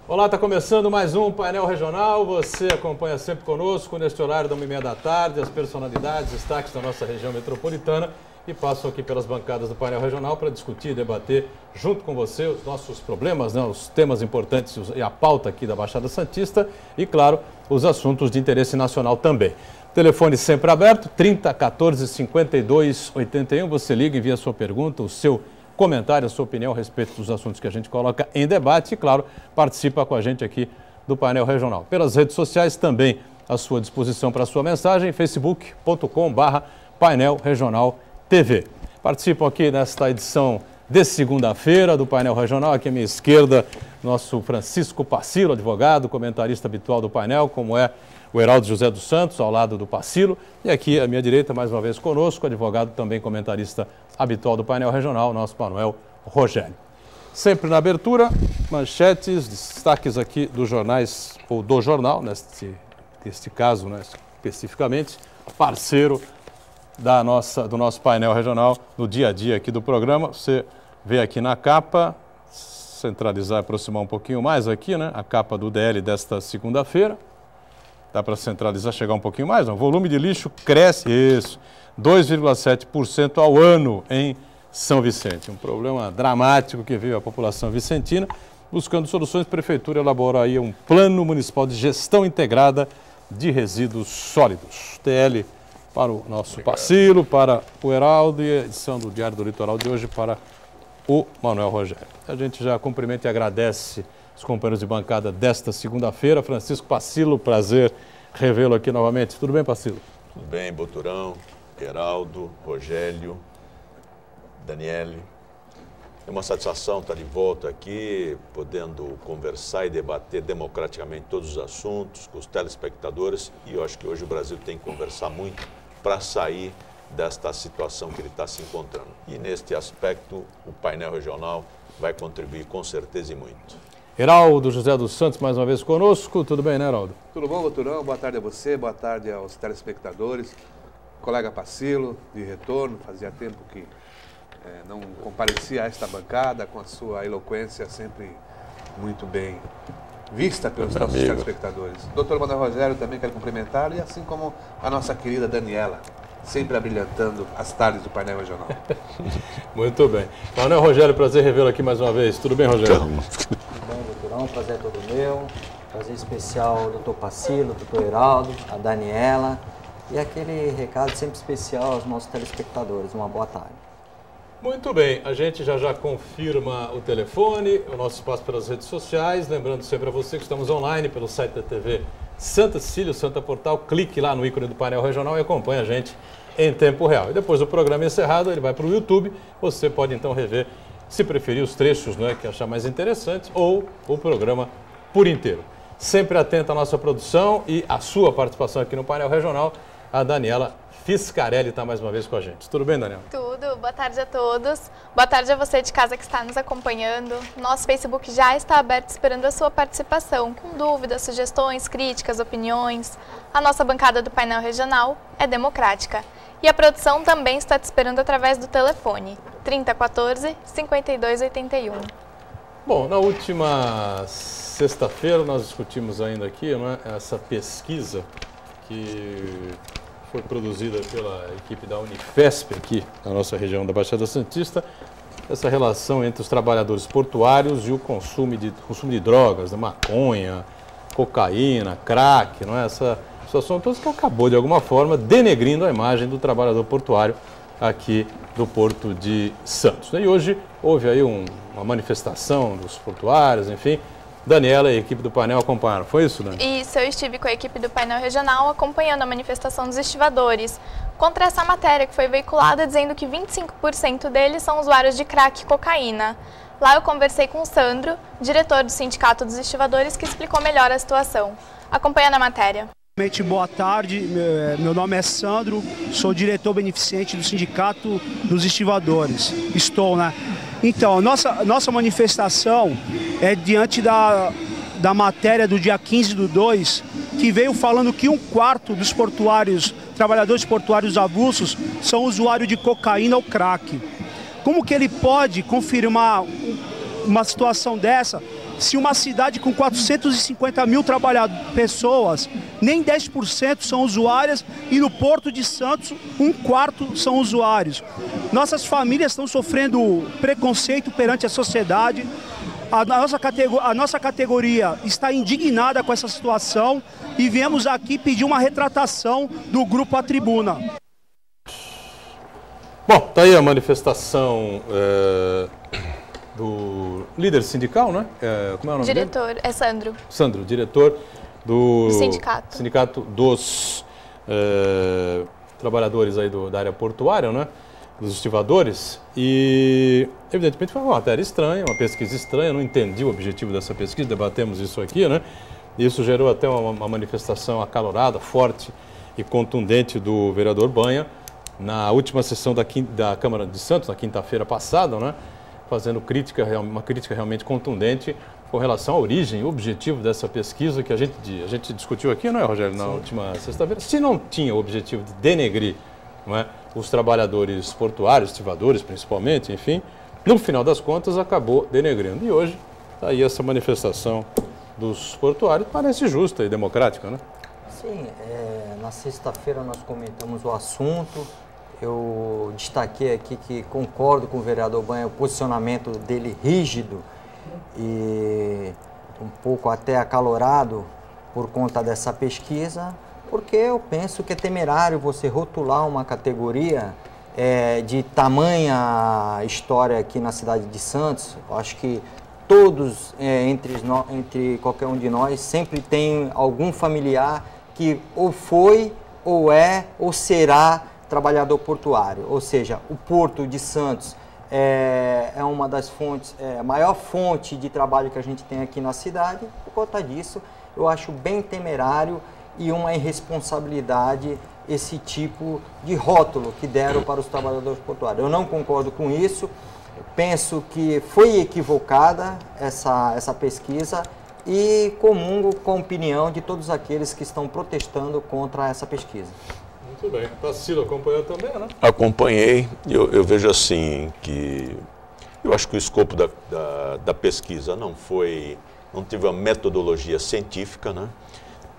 Olá, está começando mais um Painel Regional. Você acompanha sempre conosco neste horário da 1h30 da tarde, as personalidades, destaques da nossa região metropolitana e passam aqui pelas bancadas do Painel Regional para discutir e debater junto com você os nossos problemas, né, os temas importantes e a pauta aqui da Baixada Santista e, claro, os assuntos de interesse nacional também. Telefone sempre aberto, 30 14 52 81. Você liga, envia a sua pergunta, o seu comentário, a sua opinião a respeito dos assuntos que a gente coloca em debate e, claro, participa com a gente aqui do Painel Regional. Pelas redes sociais também à sua disposição para a sua mensagem, facebook.com/Painel Regional TV. Participam aqui nesta edição de segunda-feira do Painel Regional, aqui à minha esquerda, nosso Francisco Pacilo, advogado, comentarista habitual do painel, como é o Heraldo José dos Santos, ao lado do Pacilo. E aqui à minha direita, mais uma vez conosco, advogado também comentarista habitual do Painel Regional, nosso Manuel Rogério. Sempre na abertura, manchetes, destaques aqui dos jornais, ou do jornal, neste caso, né, especificamente, parceiro do nosso Painel Regional no dia a dia aqui do programa. Você vê aqui na capa, centralizar, aproximar um pouquinho mais aqui, né, a capa do DL desta segunda-feira. Dá para centralizar, chegar um pouquinho mais? O volume de lixo cresce, 2,7% ao ano em São Vicente. Um problema dramático que veio a população vicentina. Buscando soluções, a Prefeitura elabora aí um plano municipal de gestão integrada de resíduos sólidos. TL para o nosso Pacilo, para o Heraldo e a edição do Diário do Litoral de hoje para o Manuel Rogério. A gente já cumprimenta e agradece os companheiros de bancada desta segunda-feira. Francisco Pacilo, prazer revê-lo aqui novamente. Tudo bem, Pacilo? Tudo bem, Boturão, Heraldo, Rogério, Daniele. É uma satisfação estar de volta aqui, podendo conversar e debater democraticamente todos os assuntos com os telespectadores. E eu acho que hoje o Brasil tem que conversar muito para sair desta situação que ele está se encontrando. E neste aspecto, o painel regional vai contribuir com certeza e muito. Heraldo José dos Santos, mais uma vez conosco. Tudo bem, né, Heraldo? Tudo bom, Boturão? Boa tarde a você, boa tarde aos telespectadores. Colega Pacilo, de retorno, fazia tempo que não comparecia a esta bancada, com a sua eloquência sempre muito bem vista pelos nossos telespectadores. Doutor Manuel Rogério também quero cumprimentar, e assim como a nossa querida Daniela, sempre abrilhantando as tardes do Painel Regional. Muito bem. Manuel Rogério, prazer revê-lo aqui mais uma vez. Tudo bem, Rogério? Tudo bem, doutorão, prazer é todo meu. Prazer especial ao doutor Pacilo, doutor Heraldo, a Daniela. E aquele recado sempre especial aos nossos telespectadores. Uma boa tarde. Muito bem, a gente já confirma o telefone, o nosso espaço pelas redes sociais. Lembrando sempre a você que estamos online pelo site da TV Santa Cecília, Santa Portal. Clique lá no ícone do Painel Regional e acompanhe a gente em tempo real. E depois do programa encerrado, ele vai para o YouTube. Você pode então rever, se preferir, os trechos, não é, que achar mais interessantes, ou o programa por inteiro. Sempre atenta à nossa produção e à sua participação aqui no Painel Regional. A Daniela Fiscarelli está mais uma vez com a gente. Tudo bem, Daniela? Tudo. Boa tarde a todos. Boa tarde a você de casa que está nos acompanhando. Nosso Facebook já está aberto esperando a sua participação, com dúvidas, sugestões, críticas, opiniões. A nossa bancada do Painel Regional é democrática. E a produção também está te esperando através do telefone 30 14 52 81. Bom, na última sexta-feira nós discutimos ainda aqui, né, essa pesquisa que foi produzida pela equipe da Unifesp aqui na nossa região da Baixada Santista, essa relação entre os trabalhadores portuários e o consumo de drogas, maconha, cocaína, crack, não é? Essa situação toda que acabou de alguma forma denegrindo a imagem do trabalhador portuário aqui do Porto de Santos. E hoje houve aí uma manifestação dos portuários, enfim. Daniela e a equipe do painel acompanharam, foi isso, Dani? Isso, eu estive com a equipe do painel regional acompanhando a manifestação dos estivadores contra essa matéria que foi veiculada dizendo que 25% deles são usuários de crack e cocaína. Lá eu conversei com o Sandro, diretor do Sindicato dos Estivadores, que explicou melhor a situação. Acompanhando a matéria. Boa tarde, meu nome é Sandro, sou diretor beneficente do Sindicato dos Estivadores. Estou, né? Então, nossa manifestação é diante da matéria do dia 15/2, que veio falando que 1/4 dos portuários, trabalhadores portuários avulsos, são usuários de cocaína ou crack. Como que ele pode confirmar uma situação dessa, Se uma cidade com 450 mil pessoas, nem 10% são usuárias, e no Porto de Santos, 1/4 são usuários. Nossas famílias estão sofrendo preconceito perante a sociedade. A nossa categoria está indignada com essa situação e viemos aqui pedir uma retratação do grupo A Tribuna. Bom, tá aí a manifestação do líder sindical, né? Como é o nome Diretor, dele? é Sandro. Sandro, diretor do Sindicato dos trabalhadores aí da área portuária, né? Dos estivadores, e evidentemente foi uma matéria estranha, uma pesquisa estranha, eu não entendi o objetivo dessa pesquisa, debatemos isso aqui, né? Isso gerou até uma manifestação acalorada, forte e contundente do vereador Banha na última sessão da Câmara de Santos, na quinta-feira passada, né? Fazendo uma crítica realmente contundente com relação à origem e objetivo dessa pesquisa que a gente discutiu aqui, não é, Rogério, na última sexta-feira. Se não tinha o objetivo de denegrir, não é, os trabalhadores portuários, estivadores principalmente, enfim, no final das contas acabou denegrindo. E hoje está aí essa manifestação dos portuários, parece justa e democrática, né? Sim, na sexta-feira nós comentamos o assunto, eu destaquei aqui que concordo com o vereador Banha, o posicionamento dele rígido e um pouco até acalorado por conta dessa pesquisa, porque eu penso que é temerário você rotular uma categoria de tamanha história aqui na cidade de Santos. Eu acho que todos, entre qualquer um de nós, sempre tem algum familiar que ou foi, ou é, ou será trabalhador portuário. Ou seja, o Porto de Santos é uma das fontes, a maior fonte de trabalho que a gente tem aqui na cidade. Por conta disso, eu acho bem temerário e uma irresponsabilidade esse tipo de rótulo que deram para os trabalhadores portuários. Eu não concordo com isso, penso que foi equivocada essa pesquisa e comungo com a opinião de todos aqueles que estão protestando contra essa pesquisa. Muito bem. Tarsila acompanhou também, né? Acompanhei. Eu vejo assim que eu acho que o escopo da pesquisa não teve uma metodologia científica, né?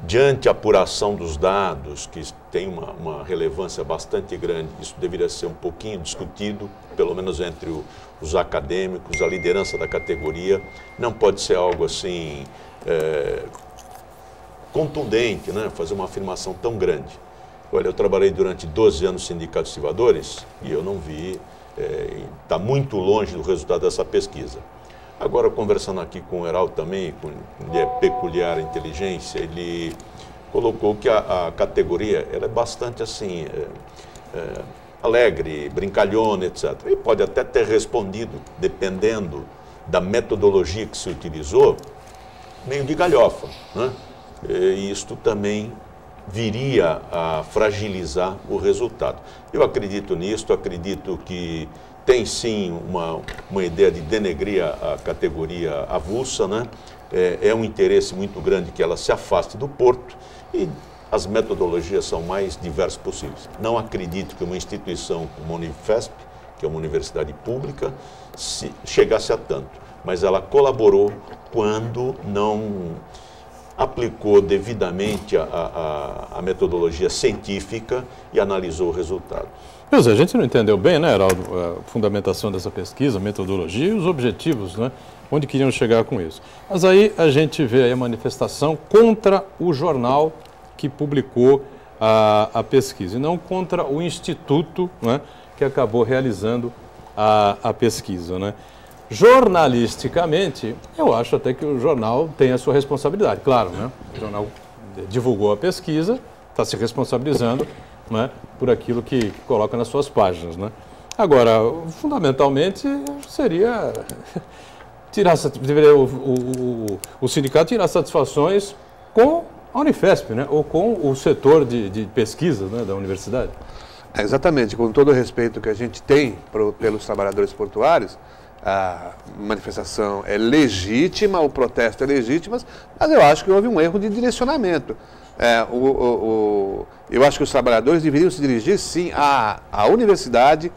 Diante a apuração dos dados, que tem uma relevância bastante grande, isso deveria ser um pouquinho discutido, pelo menos entre os acadêmicos, a liderança da categoria. Não pode ser algo assim contundente, né? Fazer uma afirmação tão grande. Olha, eu trabalhei durante 12 anos no Sindicato de Estivadores e eu não vi, está muito longe do resultado dessa pesquisa. Agora, conversando aqui com o Heraldo também, com peculiar inteligência, ele colocou que a categoria ela é bastante assim, alegre, brincalhona, etc. E pode até ter respondido, dependendo da metodologia que se utilizou, meio de galhofa, né? E isto também viria a fragilizar o resultado. Eu acredito nisso, acredito que tem sim uma ideia de denegrir a categoria avulsa, né? É um interesse muito grande que ela se afaste do Porto e as metodologias são mais diversas possíveis. Não acredito que uma instituição como a Unifesp, que é uma universidade pública, chegasse a tanto, mas ela colaborou quando não aplicou devidamente a metodologia científica e analisou o resultado. Pois é, a gente não entendeu bem, né, Heraldo, a fundamentação dessa pesquisa, a metodologia e os objetivos, né, onde queriam chegar com isso. Mas aí a gente vê aí a manifestação contra o jornal que publicou a pesquisa, e não contra o instituto, né, que acabou realizando a pesquisa, né. Jornalisticamente, eu acho até que o jornal tem a sua responsabilidade, claro, né, o jornal divulgou a pesquisa, está se responsabilizando, né, por aquilo que coloca nas suas páginas, né. Agora, fundamentalmente, seria deveria o sindicato tirar satisfações com a Unifesp, né, ou com o setor de pesquisa, né, da universidade. Exatamente, com todo o respeito que a gente tem pelos trabalhadores portuários, a manifestação é legítima, o protesto é legítimo, mas eu acho que houve um erro de direcionamento. Eu acho que os trabalhadores deveriam se dirigir, sim, à universidade,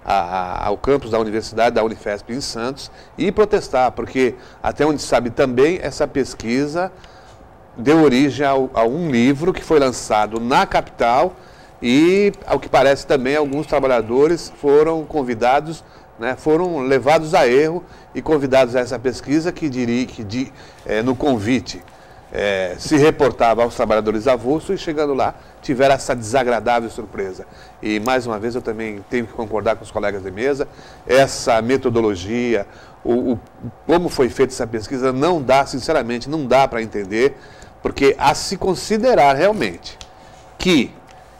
ao campus da Universidade, da Unifesp em Santos, e protestar, porque até onde sabe também essa pesquisa deu origem a um livro que foi lançado na capital e, ao que parece também, alguns trabalhadores foram convidados, né, foram levados a erro e convidados a essa pesquisa no convite se reportava aos trabalhadores avulsos e, chegando lá, tiveram essa desagradável surpresa. E, mais uma vez, eu também tenho que concordar com os colegas de mesa, essa metodologia, como foi feita essa pesquisa, não dá, sinceramente, não dá para entender, porque a se considerar realmente que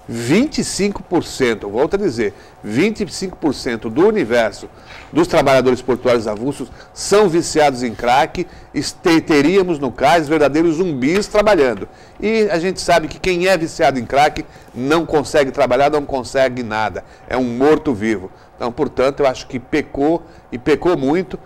25%, volto a dizer, 25% do universo dos trabalhadores portuários avulsos são viciados em crack, teríamos no cais verdadeiros zumbis trabalhando. E a gente sabe que quem é viciado em crack não consegue trabalhar, não consegue nada, é um morto-vivo. Então, portanto, eu acho que pecou, e pecou muito.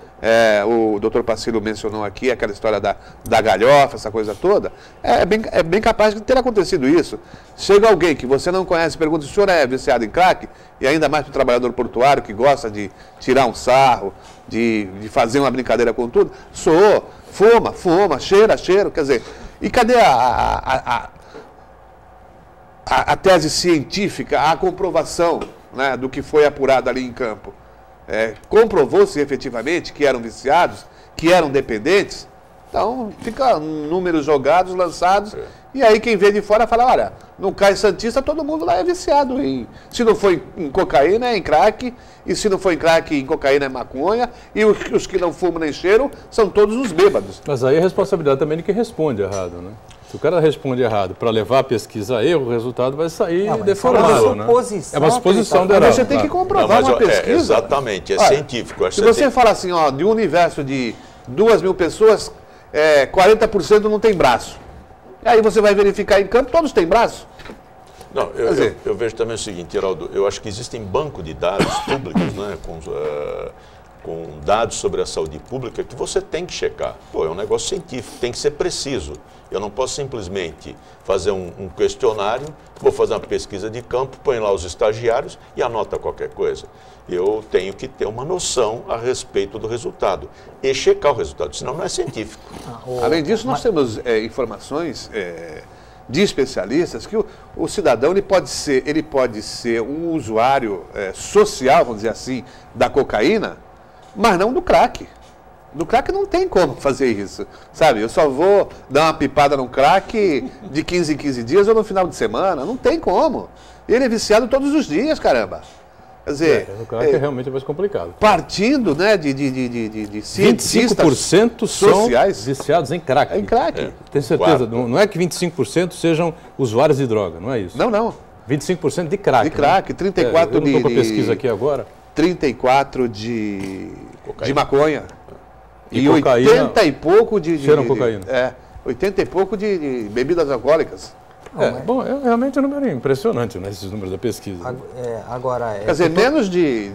O doutor Pacílio mencionou aqui aquela história da galhofa, essa coisa toda. É bem capaz de ter acontecido isso. Chega alguém que você não conhece e pergunta se o senhor é viciado em crack, e ainda mais para o trabalhador portuário que gosta de tirar um sarro, de fazer uma brincadeira com tudo. Fuma, cheira, quer dizer, e cadê a tese científica, a comprovação, né, do que foi apurado ali em campo? Comprovou-se efetivamente que eram viciados, que eram dependentes. Então, fica números jogados, lançados, e aí quem vê de fora fala, olha, no Cais Santista todo mundo lá é viciado. Se não for em cocaína, é em crack, e se não for em crack, em cocaína é maconha, e os que não fumam nem cheiram são todos os bêbados. Mas aí a responsabilidade também de quem responde errado, né? Se o cara responde errado para levar a pesquisa a erro, o resultado vai sair deformado, né? É uma suposição do errado. Você tem que comprovar uma pesquisa. Exatamente, científico. Se você fala assim, ó, de um universo de 2.000 pessoas, 40% não tem braço. E aí você vai verificar em campo, todos têm braço. Não, eu vejo também o seguinte, Geraldo, eu acho que existem banco de dados públicos, né, com dados sobre a saúde pública que você tem que checar. Pô, é um negócio científico, tem que ser preciso. Eu não posso simplesmente fazer um questionário, vou fazer uma pesquisa de campo, põe lá os estagiários e anota qualquer coisa. Eu tenho que ter uma noção a respeito do resultado e checar o resultado, senão não é científico. Além disso, nós temos informações de especialistas que o cidadão ele pode ser um usuário social, vamos dizer assim, da cocaína, mas não do crack. Do crack não tem como fazer isso, sabe? Eu só vou dar uma pipada no crack de 15 em 15 dias ou no final de semana, não tem como. Ele é viciado todos os dias, caramba. Quer dizer, o crack é realmente mais complicado. Partindo, né, de cientistas 25% sociais são viciados em crack. Em crack. Tem certeza? Não é que 25% sejam usuários de droga, não é isso? Não. 25% de crack. De crack, 34 eu não estou com a pesquisa aqui agora. 34 de maconha. E 80 e pouco de cocaína. 80 e pouco de bebidas alcoólicas. Bom, realmente é um número impressionante, né, esses números da pesquisa. Quer dizer, menos de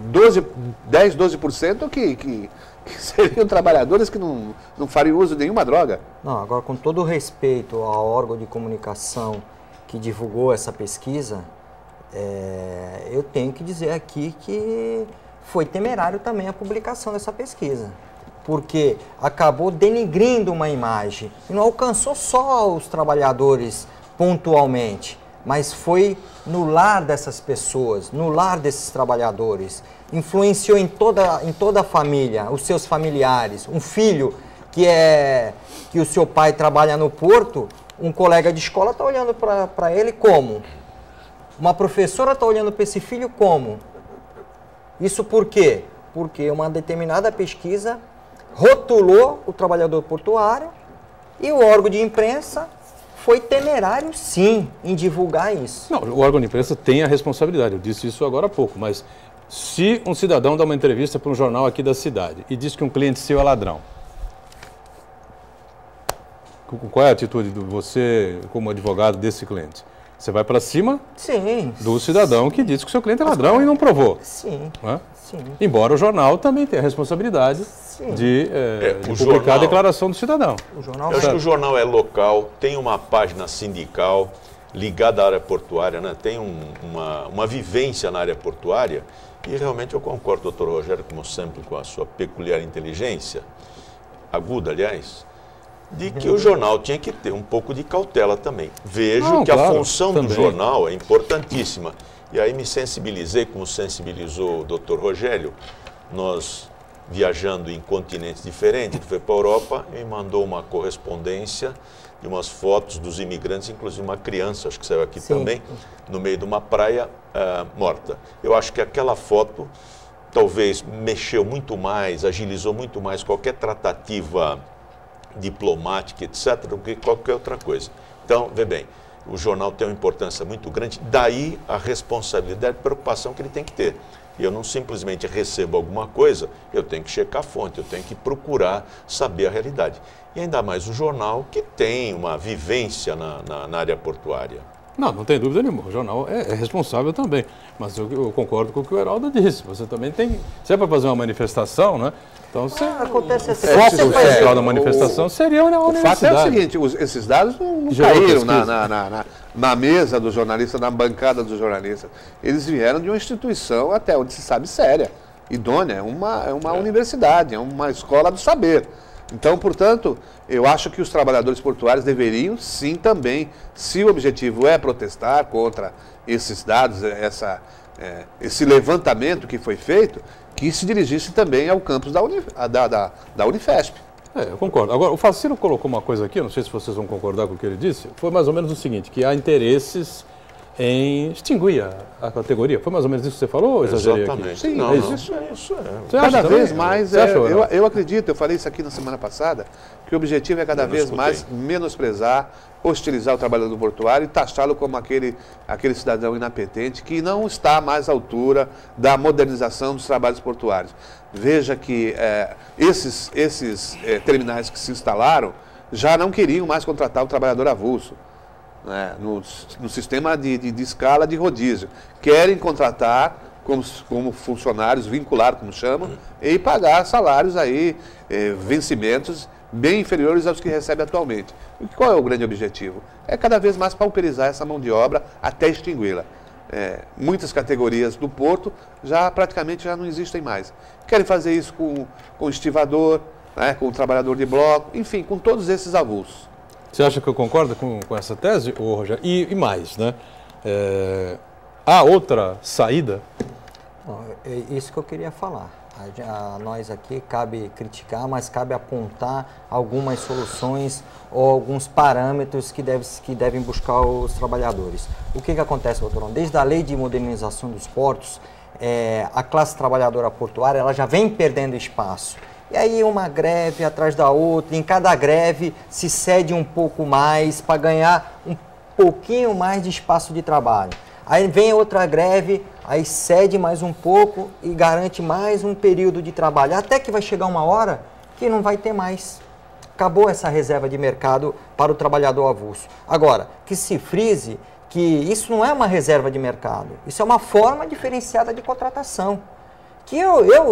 10, 12% que seriam trabalhadores que não fariam uso de nenhuma droga. Não, agora, com todo o respeito ao órgão de comunicação que divulgou essa pesquisa, eu tenho que dizer aqui que foi temerário também a publicação dessa pesquisa, porque acabou denigrindo uma imagem e não alcançou só os trabalhadores pontualmente, mas foi no lar dessas pessoas, no lar desses trabalhadores, influenciou em toda a família, os seus familiares, um filho que o seu pai trabalha no porto, um colega de escola está olhando para ele como? Uma professora está olhando para esse filho como? Isso por quê? Porque uma determinada pesquisa rotulou o trabalhador portuário e o órgão de imprensa foi temerário, sim, em divulgar isso. Não, o órgão de imprensa tem a responsabilidade, eu disse isso agora há pouco, mas se um cidadão dá uma entrevista para um jornal aqui da cidade e diz que um cliente seu é ladrão, qual é a atitude de você, como advogado desse cliente? Você vai para cima do cidadão que disse que o seu cliente é ladrão e não provou. Sim. Sim. Embora o jornal também tenha a responsabilidade de publicar a declaração do cidadão. Eu acho que o jornal é local, tem uma página sindical ligada à área portuária, né? Tem uma vivência na área portuária E realmente eu concordo, doutor Rogério, como sempre, com a sua peculiar inteligência, aguda, aliás, de que o jornal tinha que ter um pouco de cautela também. Vejo que a função do jornal é importantíssima. E aí me sensibilizei, como sensibilizou o doutor Rogério, nós viajando em continentes diferentes, ele foi para a Europa e me mandou uma correspondência de umas fotos dos imigrantes, inclusive uma criança, acho que saiu aqui também, no meio de uma praia morta. Eu acho que aquela foto talvez mexeu muito mais, agilizou muito mais qualquer tratativa diplomática, etc., do que qualquer outra coisa. Então, vê bem, o jornal tem uma importância muito grande, daí a responsabilidade e preocupação que ele tem que ter. Eu não simplesmente recebo alguma coisa, eu tenho que checar a fonte, eu tenho que procurar saber a realidade. E ainda mais o jornal que tem uma vivência na área portuária. Não tem dúvida nenhuma, o jornal é responsável também, mas eu concordo com o que o Heraldo disse, você também tem, se é para fazer uma manifestação, né? Então, acontece assim, o foco central da manifestação seria a universidade. O fato é o seguinte, esses dados não caíram na mesa do jornalista, na bancada do jornalista. Eles vieram de uma instituição, até onde se sabe, séria, idônea, é uma universidade, é uma escola do saber. Então, portanto, eu acho que os trabalhadores portuários deveriam, sim, também, se o objetivo é protestar contra esses dados, esse levantamento que foi feito, que se dirigisse também ao campus da Unifesp. Eu concordo. Agora, o Facilo colocou uma coisa aqui, não sei se vocês vão concordar com o que ele disse, foi mais ou menos o seguinte, que há interesses em extinguir a categoria. Foi mais ou menos isso que você falou ou exagerei Exatamente. Aqui? Sim, não, isso Você cada acha vez também? mais, eu acredito, eu falei isso aqui na semana passada, que o objetivo é cada vez mais menosprezar, hostilizar o trabalhador portuário e taxá-lo como aquele cidadão inapetente que não está mais à altura da modernização dos trabalhos portuários. Veja que esses terminais que se instalaram já não queriam mais contratar o trabalhador avulso. No sistema de escala de rodízio. Querem contratar como funcionários, vincular, como chamam, e pagar salários aí, vencimentos bem inferiores aos que recebe atualmente. E qual é o grande objetivo? É cada vez mais pauperizar essa mão de obra até extingui-la. Muitas categorias do porto praticamente não existem mais. Querem fazer isso com o estivador, com o trabalhador de bloco, enfim, com todos esses avulsos. Você acha que eu concordo com essa tese, Rogério? E mais, né? Há outra saída? É isso que eu queria falar. A nós aqui cabe criticar, mas cabe apontar algumas soluções ou alguns parâmetros que devem buscar os trabalhadores. O que acontece, doutor? Desde a lei de modernização dos portos, a classe trabalhadora portuária ela já vem perdendo espaço. E aí uma greve atrás da outra, em cada greve se cede um pouco mais para ganhar um pouquinho mais de espaço de trabalho. Aí vem outra greve, aí cede mais um pouco e garante mais um período de trabalho. Até que vai chegar uma hora que não vai ter mais. Acabou essa reserva de mercado para o trabalhador avulso. Agora, que se frise que isso não é uma reserva de mercado, isso é uma forma diferenciada de contratação. Que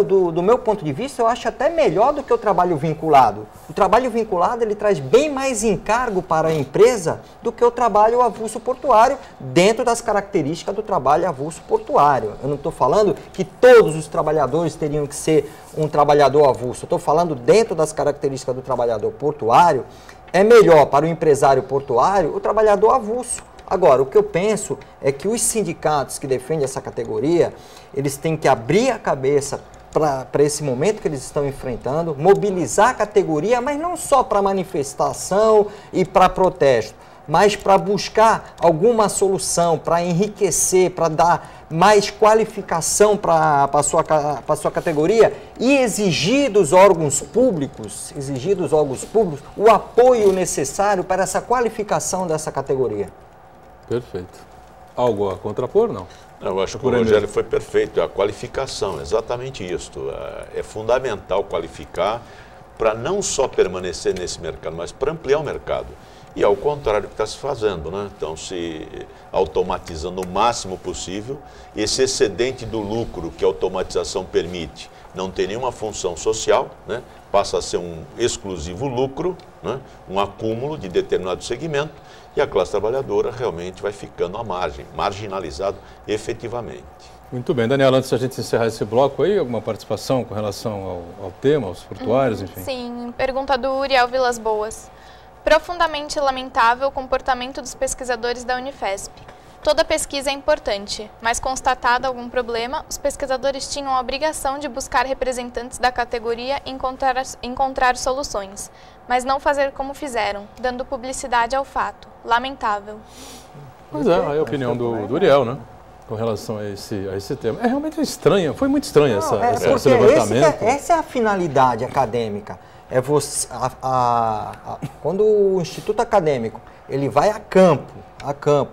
do meu ponto de vista, eu acho até melhor do que o trabalho vinculado. O trabalho vinculado, ele traz bem mais encargo para a empresa do que o trabalho avulso portuário, dentro das características do trabalho avulso portuário. Eu não estou falando que todos os trabalhadores teriam que ser um trabalhador avulso. Eu estou falando dentro das características do trabalhador portuário, é melhor para o empresário portuário o trabalhador avulso. Agora, o que eu penso é que os sindicatos que defendem essa categoria, eles têm que abrir a cabeça para esse momento que eles estão enfrentando, mobilizar a categoria, mas não só para manifestação e para protesto, mas para buscar alguma solução, para enriquecer, para dar mais qualificação para a sua categoria e exigir dos órgãos públicos o apoio necessário para essa qualificação dessa categoria. Perfeito. Algo a contrapor, não? Eu acho que o Rogério foi perfeito. A qualificação, exatamente isso. É fundamental qualificar para não só permanecer nesse mercado, mas para ampliar o mercado. E ao contrário do que está se fazendo, né? Então, se automatizando o máximo possível, esse excedente do lucro que a automatização permite não tem nenhuma função social, né? Passa a ser um exclusivo lucro, né? Um acúmulo de determinado segmento, e a classe trabalhadora realmente vai ficando à margem, marginalizado efetivamente. Muito bem. Daniela, antes da gente encerrar esse bloco aí, alguma participação com relação ao tema, aos portuários, enfim? Sim, pergunta do Uriel Vilas Boas. Profundamente lamentável o comportamento dos pesquisadores da Unifesp. Toda pesquisa é importante, mas constatado algum problema, os pesquisadores tinham a obrigação de buscar representantes da categoria e encontrar soluções, mas não fazer como fizeram, dando publicidade ao fato. Lamentável. Pois é, aí a opinião do Uriel, né? Com relação a esse tema. É realmente estranho, foi muito estranho esse levantamento. Essa é a finalidade acadêmica. É você, quando o instituto acadêmico ele vai a campo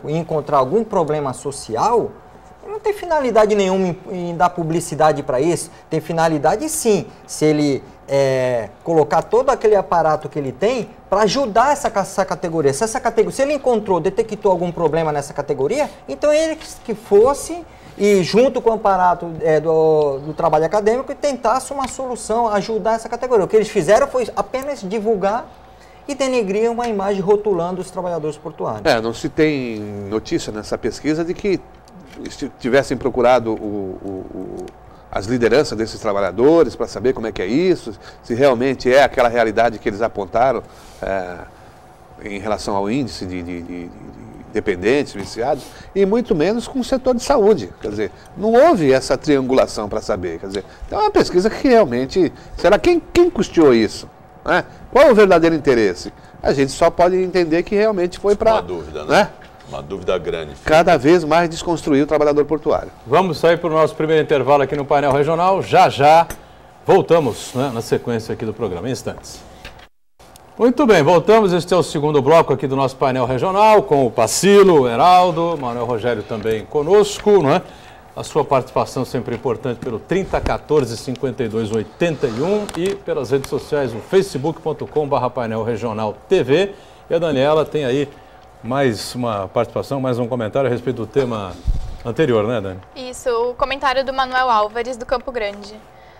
e encontrar algum problema social, não tem finalidade nenhuma em dar publicidade para isso. Tem finalidade sim, se ele colocar todo aquele aparato que ele tem para ajudar essa categoria. Se ele detectou algum problema nessa categoria, então ele que fosse e junto com o aparato do trabalho acadêmico e tentasse uma solução, ajudar essa categoria. O que eles fizeram foi apenas divulgar e denegrir uma imagem rotulando os trabalhadores portuários. Não se tem notícia nessa pesquisa de que tivessem procurado as lideranças desses trabalhadores para saber como é que é isso, se realmente é aquela realidade que eles apontaram em relação ao índice de dependentes, viciados, e muito menos com o setor de saúde. Quer dizer, não houve essa triangulação para saber. Quer dizer, então é uma pesquisa que realmente... Será quem custeou isso? Né? Qual é o verdadeiro interesse? A gente só pode entender que realmente foi para... Uma dúvida, né? Uma dúvida grande. Cada vez mais desconstruir o trabalhador portuário. Vamos sair para o nosso primeiro intervalo aqui no Painel Regional. Já voltamos, né, na sequência aqui do programa, em instantes. Muito bem, voltamos. Este é o segundo bloco aqui do nosso Painel Regional, com o Pacilo, o Heraldo, Manuel Rogério também conosco, não é? A sua participação sempre importante pelo 3014-5281 e pelas redes sociais, o facebook.com/Painel Regional TV. E a Daniela tem aí mais uma participação, mais um comentário a respeito do tema anterior, né, Dani? Isso, o comentário do Manuel Álvares, do Campo Grande.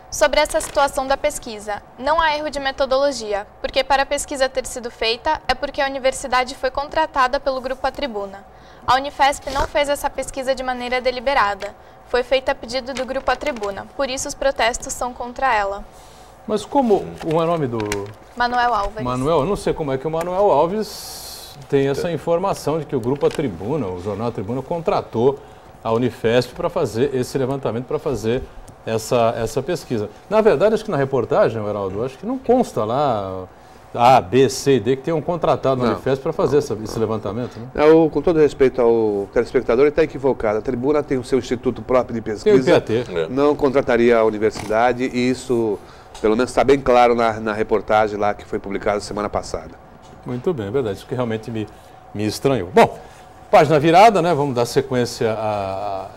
Sobre essa situação da pesquisa, não há erro de metodologia, porque para a pesquisa ter sido feita é porque a universidade foi contratada pelo Grupo A Tribuna. A Unifesp não fez essa pesquisa de maneira deliberada, foi feita a pedido do Grupo A Tribuna, por isso os protestos são contra ela. Mas como o nome do... Manuel Álvares. Manuel, eu não sei como é que o Manuel Alves tem essa informação de que o Grupo A Tribuna, o Jornal A Tribuna, contratou a Unifesp para fazer esse levantamento, para fazer essa pesquisa. Na verdade, acho que na reportagem, Heraldo, acho que não consta lá A, B, C e D que tenham contratado a Unifesp para fazer esse levantamento. Né? Com todo respeito ao telespectador, ele está equivocado. A Tribuna tem o seu instituto próprio de pesquisa. Tem o IPAT. Não contrataria a universidade e isso, pelo menos, está bem claro na reportagem lá que foi publicada semana passada. Muito bem, é verdade. Isso que realmente me estranhou. Bom, página virada, né? Vamos dar sequência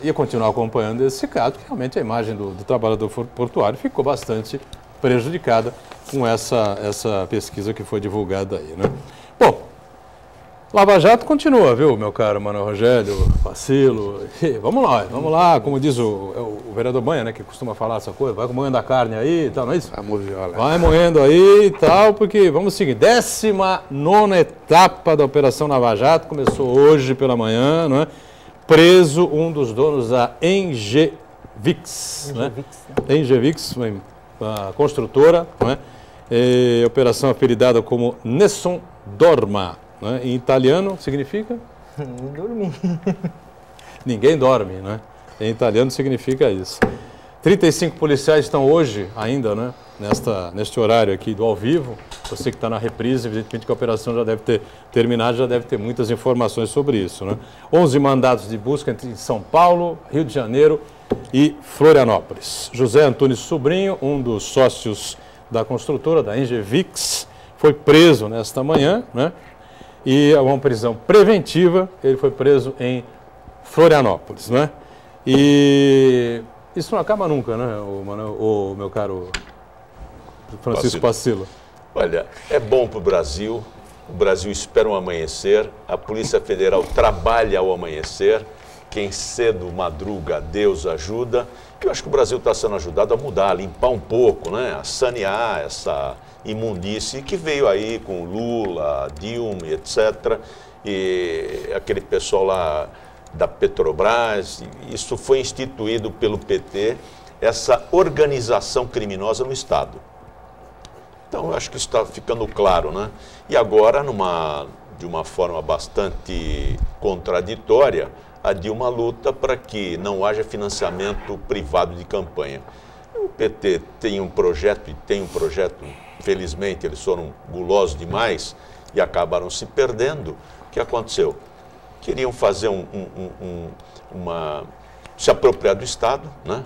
e continuar acompanhando esse caso, que realmente a imagem do trabalhador portuário ficou bastante prejudicada com essa pesquisa que foi divulgada aí, né? Bom, Lava Jato continua, viu, meu caro Manuel Rogério, Pacilo. Vamos lá, como diz o vereador Banha, né, que costuma falar essa coisa, vai moendo a carne aí e tal, não é isso? Vai moendo aí e tal, porque vamos seguir. 19ª etapa da Operação Lava Jato, começou hoje pela manhã, não é? Preso um dos donos da Engevix, né? Engevix, a construtora, não é? Operação apelidada como Nessun Dorma. Né? Em italiano significa? Dormir. Ninguém dorme, né? Em italiano significa isso. 35 policiais estão hoje ainda, né? Neste horário aqui do ao vivo. Você que está na reprise, evidentemente que a operação já deve ter terminado, já deve ter muitas informações sobre isso, né? 11 mandados de busca entre São Paulo, Rio de Janeiro e Florianópolis. José Antunes Sobrinho, um dos sócios da construtora, da Engevix, foi preso nesta manhã, né? E é uma prisão preventiva, ele foi preso em Florianópolis, né? E isso não acaba nunca, né, o meu caro Francisco Pacilo? Olha, é bom para o Brasil espera um amanhecer, a Polícia Federal trabalha ao amanhecer, quem cedo madruga, Deus ajuda. Eu acho que o Brasil está sendo ajudado a mudar, a limpar um pouco, né? A sanear essa imundície que veio aí com Lula, Dilma, etc. E aquele pessoal lá da Petrobras. Isso foi instituído pelo PT, essa organização criminosa no Estado. Então, eu acho que isso está ficando claro, né? E agora, de uma forma bastante contraditória, a Dilma luta para que não haja financiamento privado de campanha. O PT tem um projeto, felizmente eles foram gulosos demais e acabaram se perdendo. O que aconteceu? Queriam fazer se apropriar do Estado, né?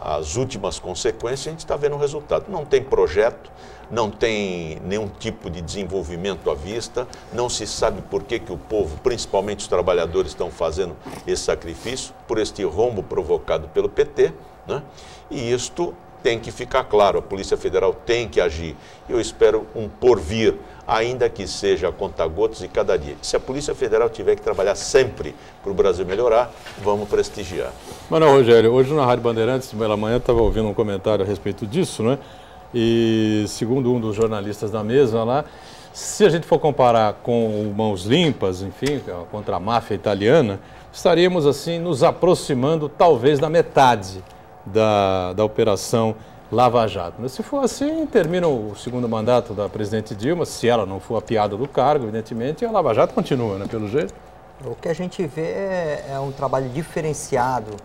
As últimas consequências, a gente está vendo o resultado. Não tem projeto, não tem nenhum tipo de desenvolvimento à vista, não se sabe por que o povo, principalmente os trabalhadores, estão fazendo esse sacrifício, por este rombo provocado pelo PT, né? E isto tem que ficar claro, a Polícia Federal tem que agir. Eu espero um porvir, ainda que seja a conta-gotas e cada dia. Se a Polícia Federal tiver que trabalhar sempre para o Brasil melhorar, vamos prestigiar. Manuel Rogério, hoje na Rádio Bandeirantes, pela manhã, estava ouvindo um comentário a respeito disso, né? E segundo um dos jornalistas da mesa lá, se a gente for comparar com o Mãos Limpas, enfim, contra a máfia italiana, estaríamos assim nos aproximando talvez da metade da Operação Lava Jato. Mas se for assim, termina o segundo mandato da presidente Dilma, se ela não for apiada do cargo, evidentemente, e a Lava Jato continua, né, pelo jeito. O que a gente vê é um trabalho diferenciado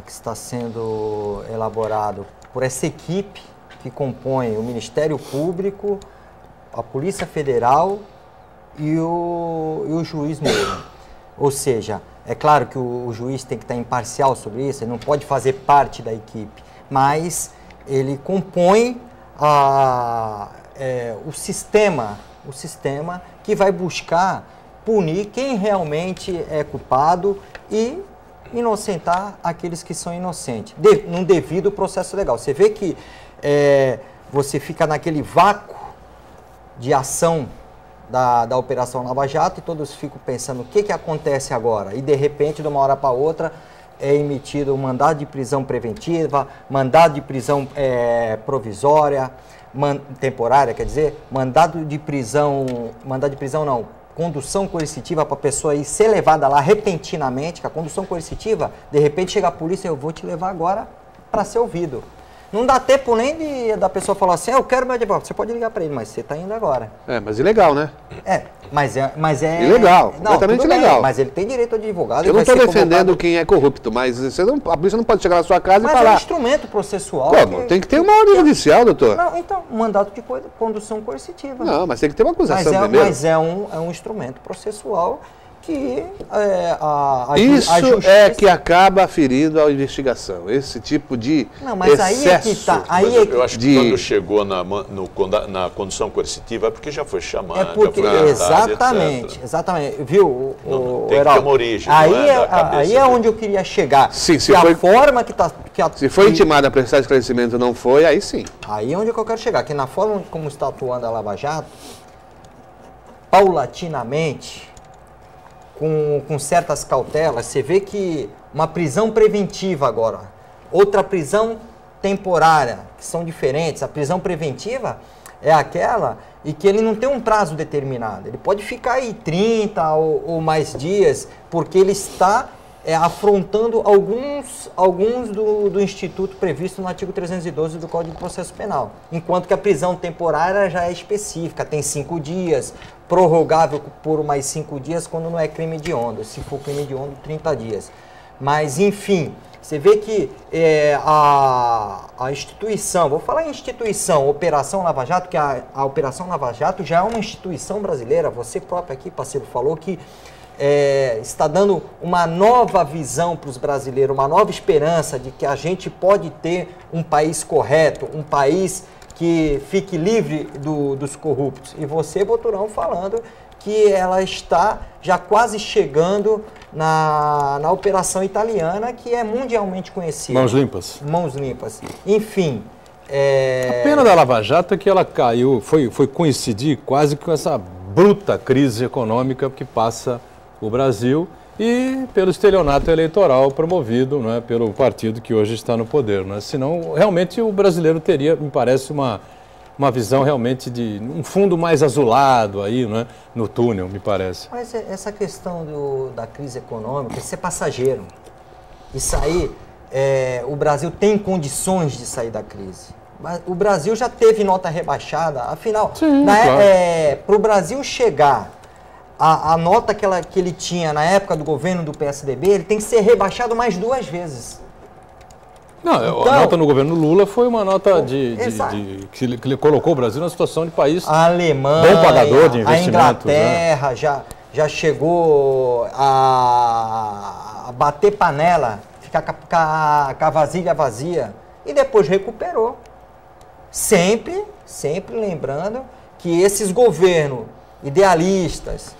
que está sendo elaborado por essa equipe que compõe o Ministério Público, a Polícia Federal e o juiz Moro. Ou seja, é claro que o juiz tem que estar imparcial sobre isso, ele não pode fazer parte da equipe, mas ele compõe o sistema que vai buscar punir quem realmente é culpado e inocentar aqueles que são inocentes, num devido processo legal. Você vê que você fica naquele vácuo de ação da Operação Lava Jato e todos ficam pensando o que acontece agora. E de repente, de uma hora para outra, é emitido um mandado de prisão preventiva, mandado de prisão provisória, temporária, quer dizer, condução coercitiva para a pessoa ir ser levada lá repentinamente, que a condução coercitiva, de repente chega a polícia, eu vou te levar agora para ser ouvido. Não dá tempo nem da pessoa falar assim, eu quero meu advogado. Você pode ligar para ele, mas você está indo agora. Mas ilegal, né? Mas é... Ilegal, completamente ilegal. Mas ele tem direito a advogado. Eu não estou defendendo quem é corrupto, mas a polícia não pode chegar na sua casa e falar... Mas é um instrumento processual. Como? Tem que ter uma ordem judicial, doutor. Não, então, mandato de condução coercitiva. Não, mas tem que ter uma acusação primeiro. Mas é um instrumento processual que Isso é que acaba ferindo a investigação, esse tipo de excesso. Eu acho que quando chegou na condução coercitiva é porque já foi chamado. É porque, exatamente, viu, tem que ter uma origem. Aí é onde eu queria chegar. Sim, se foi intimada a prestar esclarecimento não foi, aí sim. Aí é onde eu quero chegar, que na forma como está atuando a Lava Jato, paulatinamente, com certas cautelas, você vê que uma prisão preventiva agora, outra prisão temporária, que são diferentes. A prisão preventiva é aquela e que ele não tem um prazo determinado. Ele pode ficar aí 30 ou mais dias, porque ele está afrontando alguns do instituto previsto no artigo 312 do Código de Processo Penal. Enquanto que a prisão temporária já é específica, tem 5 dias, prorrogável por mais 5 dias quando não é crime hediondo. Se for crime hediondo, 30 dias. Mas, enfim, você vê que a instituição, vou falar em instituição, Operação Lava Jato, que a Operação Lava Jato já é uma instituição brasileira. Você próprio aqui, parceiro, falou que está dando uma nova visão para os brasileiros, uma nova esperança de que a gente pode ter um país correto, um país que fique livre dos corruptos. E você, Boturão, falando que ela está já quase chegando na operação italiana, que é mundialmente conhecida. Mãos limpas. Mãos limpas. Enfim... A pena da Lava Jato é que ela caiu, foi coincidir quase com essa bruta crise econômica que passa o Brasil e pelo estelionato eleitoral promovido, né, pelo partido que hoje está no poder. Né? Senão, realmente, o brasileiro teria, me parece, uma uma visão realmente de um fundo mais azulado aí, né, no túnel, me parece. Mas essa questão da crise econômica, isso é passageiro. Isso aí, o Brasil tem condições de sair da crise. Mas o Brasil já teve nota rebaixada, afinal, para o Brasil chegar a nota que ele tinha na época do governo do PSDB, ele tem que ser rebaixado mais 2 vezes. Não, então, a nota no governo Lula foi uma nota que ele colocou o Brasil numa situação de país a Alemanha, bom pagador de investimentos. A Inglaterra, né? já chegou a bater panela, ficar com a vasilha vazia, e depois recuperou. Sempre lembrando que esses governos idealistas,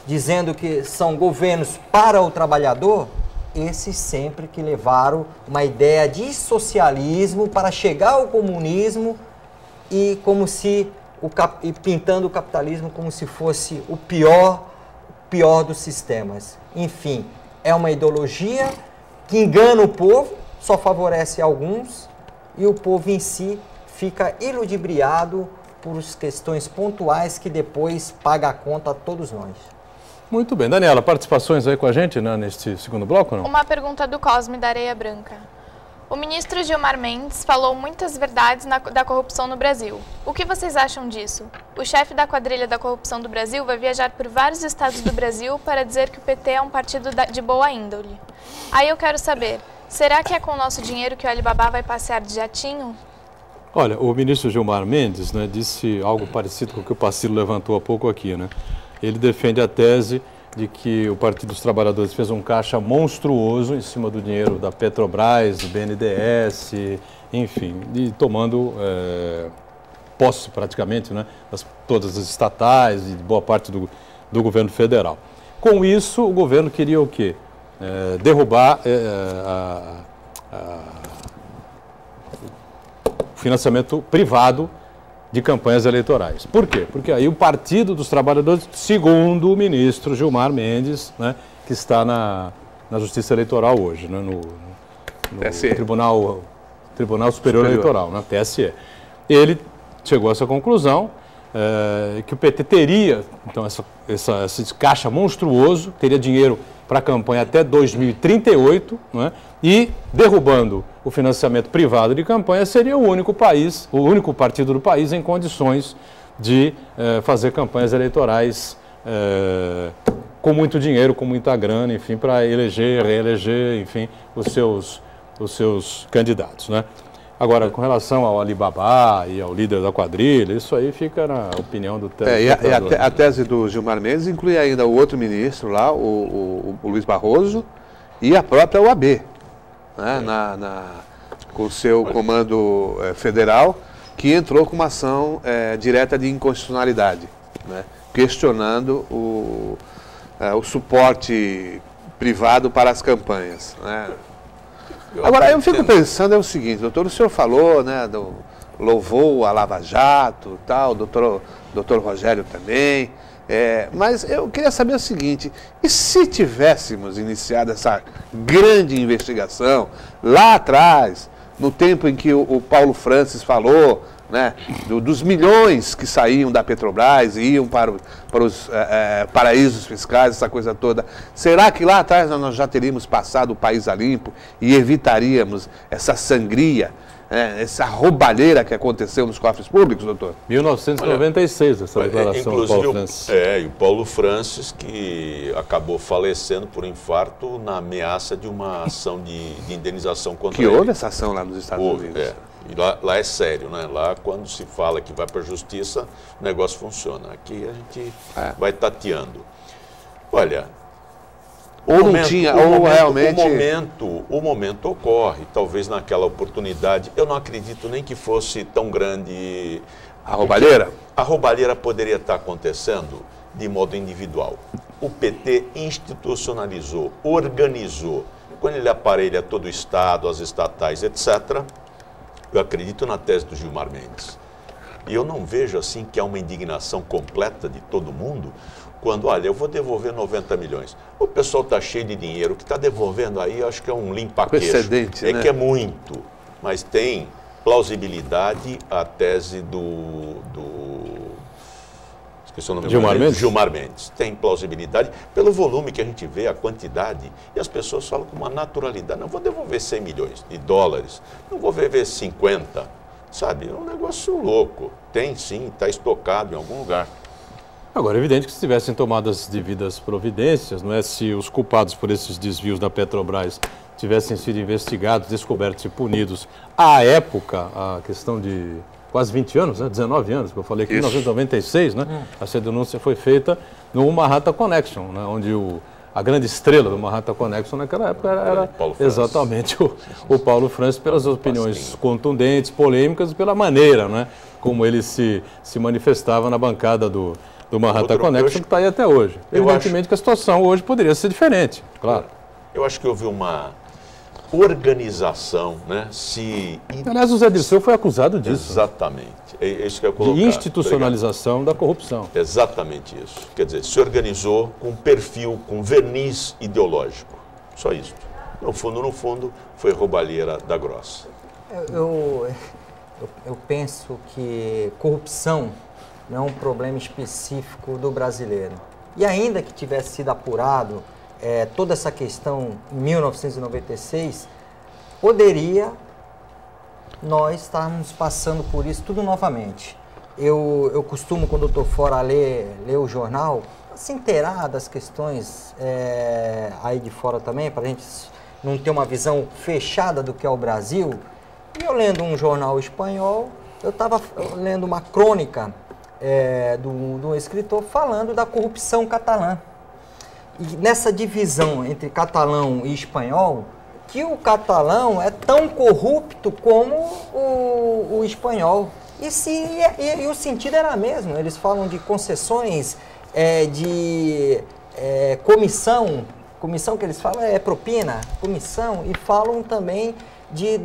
dizendo que são governos para o trabalhador, esses sempre que levaram uma ideia de socialismo para chegar ao comunismo e pintando o capitalismo como se fosse o pior dos sistemas. Enfim, é uma ideologia que engana o povo, só favorece alguns, e o povo em si fica iludibriado por questões pontuais que depois paga a conta a todos nós. Muito bem. Daniela, participações aí com a gente, né, neste segundo bloco, não? Uma pergunta do Cosme da Areia Branca. O ministro Gilmar Mendes falou muitas verdades da corrupção no Brasil. O que vocês acham disso? O chefe da quadrilha da corrupção do Brasil vai viajar por vários estados do Brasil para dizer que o PT é um partido de boa índole. Aí eu quero saber, será que é com o nosso dinheiro que o Alibaba vai passear de jatinho? Olha, o ministro Gilmar Mendes, né, disse algo parecido com o que o Pacilo levantou há pouco aqui, né? Ele defende a tese de que o Partido dos Trabalhadores fez um caixa monstruoso em cima do dinheiro da Petrobras, do BNDES, enfim, e tomando posse praticamente, né, todas as estatais e boa parte do governo federal. Com isso, o governo queria o quê? Derrubar o financiamento privado de campanhas eleitorais. Por quê? Porque aí o Partido dos Trabalhadores, segundo o ministro Gilmar Mendes, né, que está na Justiça Eleitoral hoje, né, no Tribunal Superior Eleitoral, na TSE. Ele chegou a essa conclusão, que o PT teria, então, esse caixa monstruoso, teria dinheiro para a campanha até 2038, né, e derrubando o financiamento privado de campanha, seria o único partido do país em condições de fazer campanhas eleitorais com muito dinheiro, com muita grana, enfim, para eleger, reeleger, enfim, os seus candidatos, né? Agora, com relação ao Alibaba e ao líder da quadrilha, isso aí fica na opinião do telespectador. A tese do Gilmar Mendes inclui ainda o outro ministro lá, o Luiz Barroso, e a própria OAB, né, com o seu comando federal, que entrou com uma ação direta de inconstitucionalidade, né, questionando o suporte privado para as campanhas, né. Agora, eu fico pensando o seguinte, doutor, o senhor falou, né, louvou a Lava Jato, tal, doutor Rogério também, mas eu queria saber o seguinte, e se tivéssemos iniciado essa grande investigação lá atrás, no tempo em que o Paulo Francis falou, né, dos milhões que saíam da Petrobras e iam para os paraísos fiscais, essa coisa toda. Será que lá atrás nós já teríamos passado o país a limpo e evitaríamos essa sangria, essa roubalheira que aconteceu nos cofres públicos, doutor? 1996, essa declaração do Paulo Francis. E o Paulo Francis, que acabou falecendo por infarto na ameaça de uma ação de indenização contra ele. Que houve essa ação lá nos Estados Unidos. E lá é sério, né? Lá, quando se fala que vai para a justiça, o negócio funciona. Aqui a gente vai tateando. Olha, o momento ocorre, talvez naquela oportunidade, eu não acredito nem que fosse tão grande a roubalheira. A roubalheira poderia estar acontecendo de modo individual. O PT institucionalizou, organizou, quando ele aparelha todo o Estado, as estatais, etc., eu acredito na tese do Gilmar Mendes. E eu não vejo assim que há uma indignação completa de todo mundo quando, olha, eu vou devolver 90 milhões. O pessoal está cheio de dinheiro, o que está devolvendo aí, eu acho que é um limpa-queixo. Precedente, né? Que é muito, mas tem plausibilidade à tese esqueci o nome Gilmar Mendes. Tem plausibilidade pelo volume que a gente vê, a quantidade, e as pessoas falam com uma naturalidade. Não vou devolver 100 milhões de dólares, não vou devolver 50, sabe? É um negócio louco. Tem sim, está estocado em algum lugar. Agora, é evidente que se tivessem tomado as devidas providências, não é? Se os culpados por esses desvios da Petrobras tivessem sido investigados, descobertos e punidos à época, a questão de quase 20 anos, né? 19 anos, que eu falei que em 1996, né? Essa denúncia foi feita no Manhattan Connection, né? Onde a grande estrela do Manhattan Connection naquela época era exatamente o Paulo Francis, pelas opiniões contundentes, polêmicas e pela maneira, né? Como ele se manifestava na bancada do Manhattan Connection, que está aí até hoje. Evidentemente que a situação hoje poderia ser diferente, claro. Eu acho que houve uma organização, né? Aliás, o Zé Dirceu foi acusado disso. Exatamente. É isso que eu ia colocar. De institucionalização da corrupção. Exatamente isso. Quer dizer, se organizou com perfil, com verniz ideológico. Só isso. No fundo, foi roubalheira da grossa. Eu penso que corrupção não é um problema específico do brasileiro. E ainda que tivesse sido apurado toda essa questão em 1996, poderia nós estarmos passando por isso tudo novamente. Eu costumo, quando eu estou fora, ler o jornal, se inteirar das questões aí de fora também, para a gente não ter uma visão fechada do que é o Brasil. E eu lendo um jornal espanhol, eu estava lendo uma crônica de um escritor falando da corrupção catalã. E nessa divisão entre catalão e espanhol, que o catalão é tão corrupto como o espanhol. E o sentido era mesmo. Eles falam de concessões, de comissão que eles falam é propina, comissão, e falam também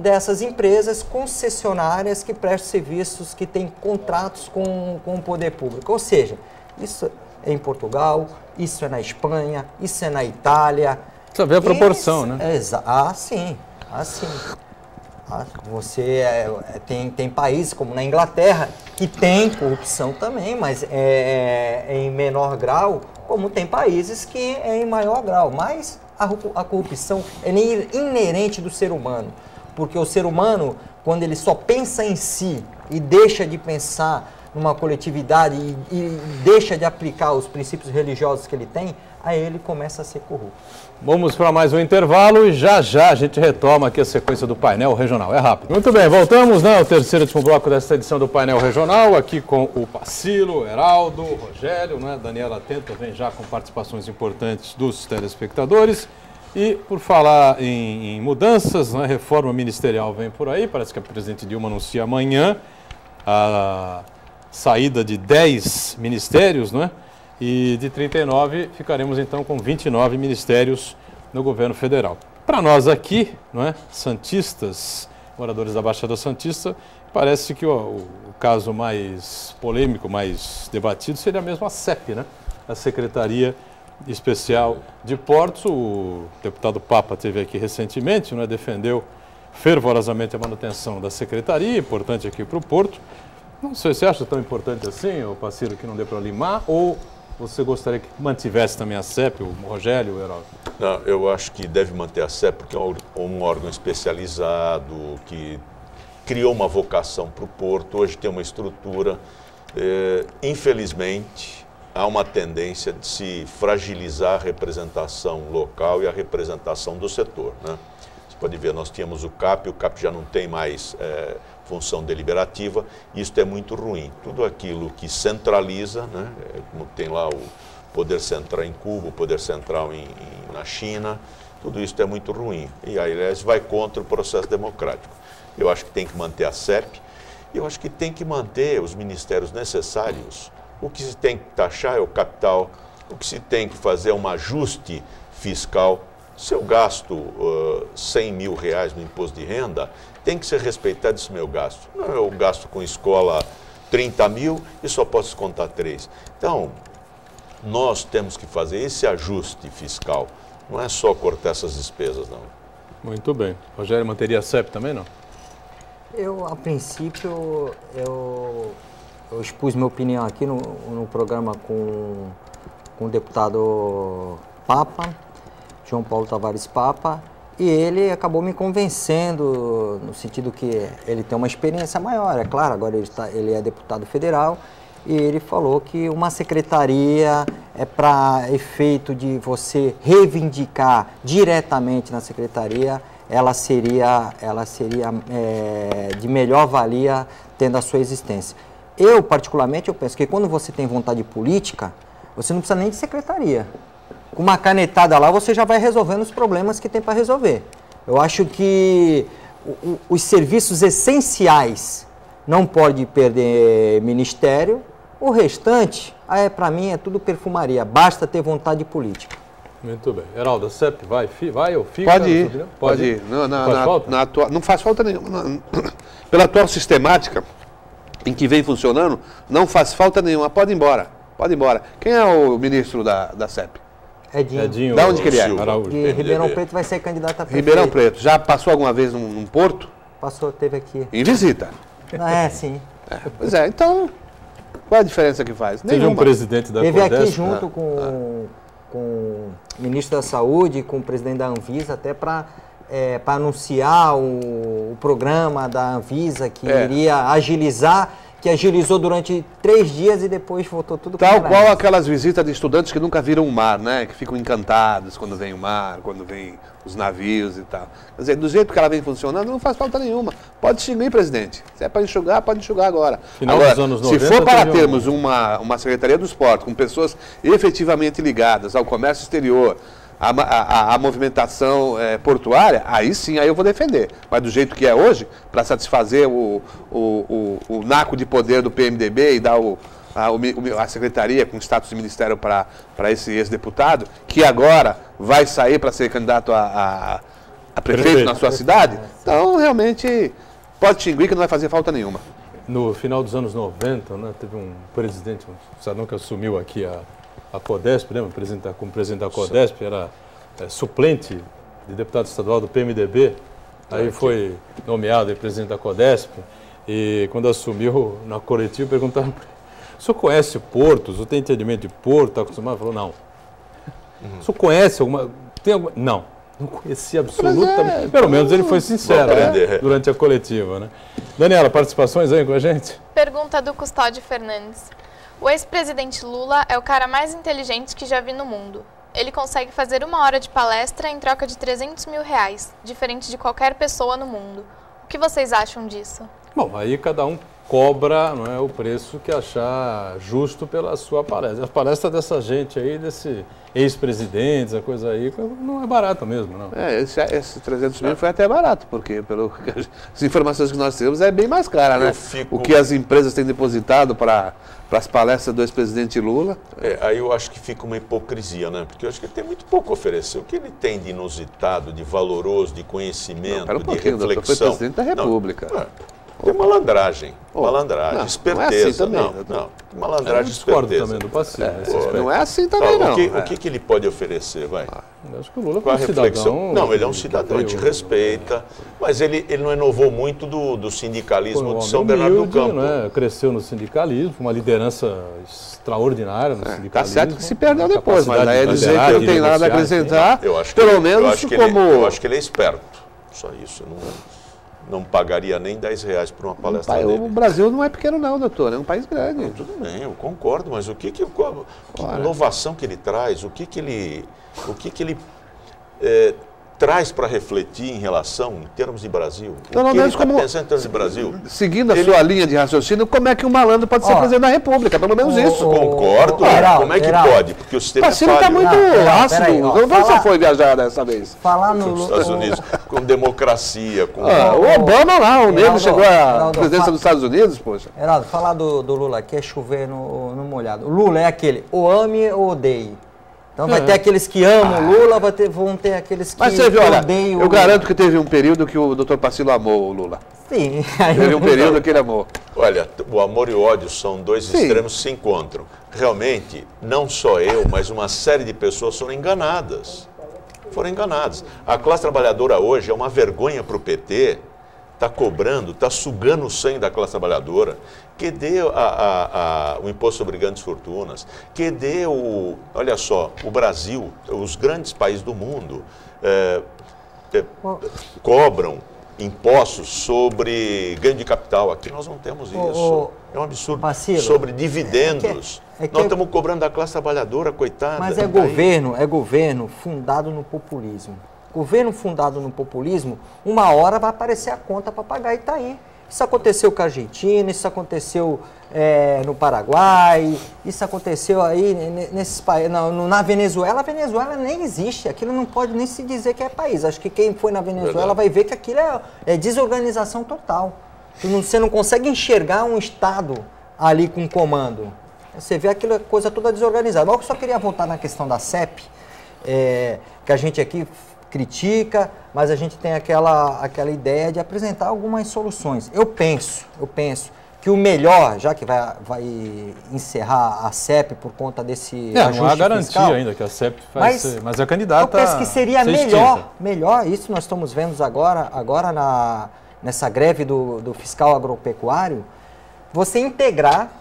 dessas empresas concessionárias que prestam serviços, que têm contratos com o poder público. Ou seja, isso é em Portugal, isso é na Espanha, isso é na Itália. Precisa ver a proporção, né? Sim. Você tem países como na Inglaterra que tem corrupção também, mas é em menor grau, como tem países que é em maior grau. Mas a corrupção é inerente do ser humano, porque o ser humano, quando ele só pensa em si e deixa de pensar numa coletividade e deixa de aplicar os princípios religiosos que ele tem, aí ele começa a ser corrupto. Vamos para mais um intervalo e já a gente retoma aqui a sequência do painel regional. É rápido. Muito bem, voltamos, né, ao terceiro e último bloco dessa edição do painel regional, aqui com o Pacilo, Heraldo, Rogério, né, Daniela Atento vem já com participações importantes dos telespectadores. E por falar em mudanças, né, reforma ministerial vem por aí, parece que a presidente Dilma anuncia amanhã a saída de 10 ministérios, né? E de 39 ficaremos então com 29 ministérios no governo federal. Para nós aqui, não é, santistas, moradores da Baixada Santista, parece que o caso mais polêmico, mais debatido seria mesmo a CEP, né? A Secretaria Especial de Portos. O deputado Papa esteve aqui recentemente, né? Defendeu fervorosamente a manutenção da secretaria, importante aqui para o Porto. Não sei se você acha tão importante assim, o Pacilo, que não dê para limar, ou você gostaria que mantivesse também a CEP, o Rogério, o Heraldo? Não, eu acho que deve manter a CEP, porque é um órgão especializado, que criou uma vocação para o Porto, hoje tem uma estrutura. Infelizmente, há uma tendência de se fragilizar a representação local e a representação do setor, né? Você pode ver, nós tínhamos o CAP já não tem mais função deliberativa, e isso é muito ruim. Tudo aquilo que centraliza, né, como tem lá o poder central em Cuba, o poder central na China, tudo isso é muito ruim. E aí, aliás, vai contra o processo democrático. Eu acho que tem que manter a CEP, e eu acho que tem que manter os ministérios necessários. O que se tem que taxar é o capital, o que se tem que fazer é um ajuste fiscal. Se eu gasto 100 mil reais no imposto de renda, tem que ser respeitado esse meu gasto. Não, eu gasto com escola 30 mil e só posso descontar 3. Então, nós temos que fazer esse ajuste fiscal. Não é só cortar essas despesas, não. Muito bem. Rogério, manteria a CEP também, não? A princípio, eu expus minha opinião aqui no programa com o deputado Papa, João Paulo Tavares Papa, e ele acabou me convencendo no sentido que ele tem uma experiência maior, é claro, agora ele é deputado federal, e ele falou que uma secretaria é para efeito de você reivindicar diretamente na secretaria, ela seria de melhor valia tendo a sua existência. Eu, particularmente, eu penso que quando você tem vontade política, você não precisa nem de secretaria. Com uma canetada lá, você já vai resolvendo os problemas que tem para resolver. Eu acho que os serviços essenciais não pode perder ministério. O restante, para mim, é tudo perfumaria. Basta ter vontade política. Muito bem. Heraldo, a CEP vai ou fica? Pode ir. Pode ir. Não faz falta? Não faz falta nenhuma. Pela atual sistemática em que vem funcionando, não faz falta nenhuma. Pode ir embora. Pode ir embora. Quem é o ministro da CEP? Edinho. Da onde que ele é? De Ribeirão Preto, vai ser candidato a prefeito. Ribeirão Preto. Já passou alguma vez num porto? Passou, teve aqui. Em visita? Sim. Pois é, então, qual a diferença que faz? Teve um presidente da Teve CODESP, aqui junto com o ministro da Saúde, com o presidente da Anvisa, até para anunciar o programa da Anvisa que iria agilizar, que agilizou durante 3 dias e depois voltou tudo para Tal qual aquelas visitas de estudantes que nunca viram o mar, né? Que ficam encantados quando vem o mar, quando vem os navios e tal. Quer dizer, do jeito que ela vem funcionando, não faz falta nenhuma. Pode extinguir, presidente. Se é para enxugar, pode enxugar agora. Agora, dos anos 90, se for para termos uma Secretaria do Esporte com pessoas efetivamente ligadas ao comércio exterior, a movimentação portuária, aí sim, aí eu vou defender. Mas do jeito que é hoje, para satisfazer o naco de poder do PMDB e dar a secretaria com status de ministério para esse ex-deputado, que agora vai sair para ser candidato a prefeito na sua cidade, então realmente pode extinguir que não vai fazer falta nenhuma. No final dos anos 90, né, teve um presidente, um cidadão que assumiu aqui a CODESP, lembra? Como presidente da CODESP, era suplente de deputado estadual do PMDB, aí foi nomeado presidente da CODESP, e quando assumiu na coletiva, perguntaram para ele: o senhor conhece portos? O senhor tem entendimento de porto? Está acostumado? Ele falou: não. O senhor conhece alguma... Não, não conhecia absolutamente. Pelo menos ele foi sincero, né, durante a coletiva, né? Daniela, participações aí com a gente? Pergunta do Custódio Fernandes. O ex-presidente Lula é o cara mais inteligente que já vi no mundo. Ele consegue fazer 1 hora de palestra em troca de R$300 mil, diferente de qualquer pessoa no mundo. O que vocês acham disso? Bom, aí cada um cobra, não é, o preço que achar justo pela sua palestra. A palestra dessa gente aí, desse ex-presidentes, a coisa aí, não é barata mesmo, não. Esse 300 mil foi até barato, porque as informações que nós temos é bem mais cara, né? O que as empresas têm depositado para as palestras do ex-presidente Lula. Aí eu acho que fica uma hipocrisia, né? Porque eu acho que ele tem muito pouco a oferecer. O que ele tem de inusitado, de valoroso, de conhecimento, de reflexão? Foi presidente da República. Tem malandragem, esperteza. Malandragem, esperteza. Também do passivo. Não é assim também, não. O que ele pode oferecer, vai? Acho que o Lula com a reflexão. Cidadão, não, ele é um cidadão, a gente respeita, mas ele não inovou muito do sindicalismo de São Bernardo do Campo. Né? Cresceu no sindicalismo, uma liderança extraordinária no sindicalismo. Tá certo que se perdeu depois, mas aí dizer que não tem nada a acrescentar, pelo menos como... Eu acho que ele é esperto, só isso. Não pagaria nem R$10 por uma palestra dele. O Brasil não é pequeno não, doutor, é um país grande. Não, tudo bem, eu concordo, mas que inovação que ele traz, o que ele traz para refletir em relação, em termos de Brasil? Pelo menos como pensando em termos de Brasil? Seguindo a sua linha de raciocínio, como é que um malandro pode ser presidente da República? Pelo menos isso. Concordo. Como é que pode? Porque o sistema é falho. Está muito ácido. Como você foi viajar dessa vez? Falar no nos Estados Unidos, com democracia, com... o Obama lá, o negro chegou à presidência dos Estados Unidos, poxa. Heraldo, falar do Lula aqui é chover no molhado. O Lula é aquele, ou ame ou odeie. Então vai ter aqueles que amam o Lula, vão ter aqueles que odeiam o Lula. Eu garanto que teve um período que o Dr. Pacilo amou o Lula. Sim. Teve um período que ele amou. Olha, o amor e o ódio são dois extremos que se encontram. Realmente, não só eu, mas uma série de pessoas foram enganadas. A classe trabalhadora hoje é uma vergonha para o PT, está cobrando, está sugando o sangue da classe trabalhadora, que dê o imposto sobre grandes fortunas, que dê olha só, o Brasil, os grandes países do mundo cobram impostos sobre ganho de capital. Aqui nós não temos isso. É um absurdo. Pacilo, sobre dividendos. Nós estamos cobrando da classe trabalhadora, coitada. Mas é governo fundado no populismo. Governo fundado no populismo, uma hora vai aparecer a conta para pagar e está aí. Isso aconteceu com a Argentina, isso aconteceu no Paraguai, isso aconteceu aí nesses países. Na Venezuela, a Venezuela nem existe, aquilo não pode nem se dizer que é país. Acho que quem foi na Venezuela vai ver que aquilo é desorganização total. Você não consegue enxergar um Estado ali com comando. Você vê aquela coisa toda desorganizada. Mas eu só queria voltar na questão da CEP, que a gente aqui critica, mas a gente tem aquela ideia de apresentar algumas soluções. Eu penso que o melhor, já que vai encerrar a CEP por conta desse ajuste não há garantia fiscal, ainda que a CEP vai ser, mas a candidata... Eu penso que seria melhor, isso nós estamos vendo agora nessa greve do fiscal agropecuário, você integrar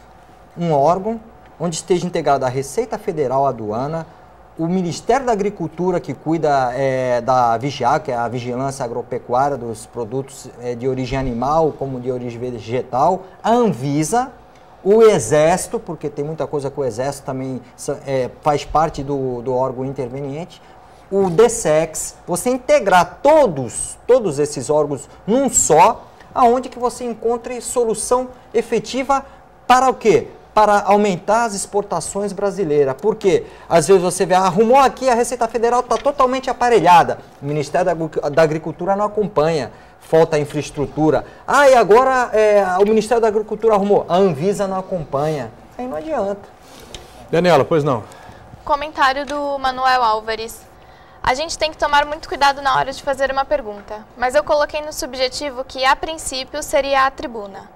um órgão onde esteja integrado a Receita Federal, a aduana, o Ministério da Agricultura, que cuida da VIGIA, que é a Vigilância Agropecuária dos produtos de origem animal, como de origem vegetal, a Anvisa, o Exército, porque tem muita coisa que o Exército também faz parte do órgão interveniente, o DSEX, você integrar todos esses órgãos num só, aonde que você encontre solução efetiva para o quê? Para aumentar as exportações brasileiras. Porque às vezes você vê, arrumou aqui, a Receita Federal está totalmente aparelhada. O Ministério da Agricultura não acompanha, falta infraestrutura. E agora o Ministério da Agricultura arrumou, a Anvisa não acompanha. Aí não adianta. Daniela, pois não. Comentário do Manuel Álvares. A gente tem que tomar muito cuidado na hora de fazer uma pergunta, mas eu coloquei no subjetivo que, a princípio, seria a tribuna.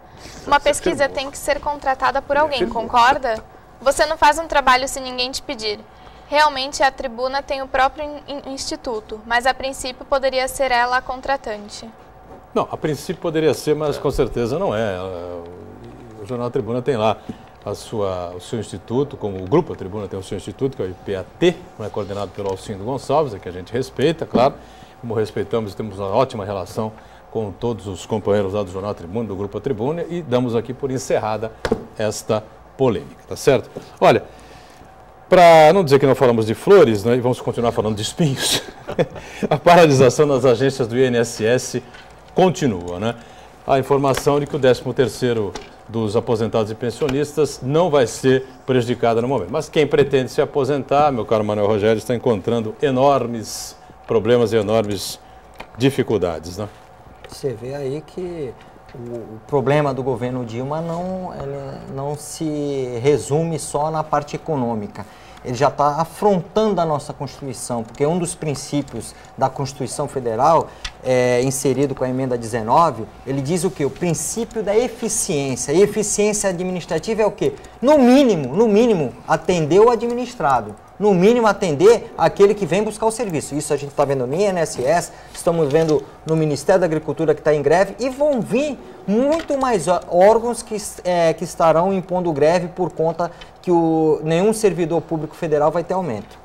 Uma pesquisa tem que ser contratada por alguém, concorda? Você não faz um trabalho se ninguém te pedir. Realmente, a tribuna tem o próprio instituto, mas a princípio poderia ser ela a contratante. Não, a princípio poderia ser, mas com certeza não é. O Jornal Tribuna tem lá o seu instituto, como o Grupo Tribuna tem o seu instituto, que é o IPAT, coordenado pelo Alcindo Gonçalves, que a gente respeita, claro. Como respeitamos, temos uma ótima relação com todos os companheiros lá do Jornal Tribuna, do Grupo Tribuna, e damos aqui por encerrada esta polêmica, tá certo? Olha, para não dizer que não falamos de flores, né, e vamos continuar falando de espinhos, a paralisação nas agências do INSS continua, né? A informação de que o 13º dos aposentados e pensionistas não vai ser prejudicada no momento. Mas quem pretende se aposentar, meu caro Manuel Rogério, está encontrando enormes problemas e enormes dificuldades, né? Você vê aí que o problema do governo Dilma não se resume só na parte econômica. Ele já está afrontando a nossa Constituição, porque um dos princípios da Constituição Federal, inserido com a emenda 19, ele diz o quê? O princípio da eficiência. E eficiência administrativa é o quê? No mínimo, atender o administrado. No mínimo, atender aquele que vem buscar o serviço. Isso a gente está vendo no INSS, estamos vendo no Ministério da Agricultura, que está em greve, e vão vir muito mais órgãos que estarão impondo greve por conta que nenhum servidor público federal vai ter aumento.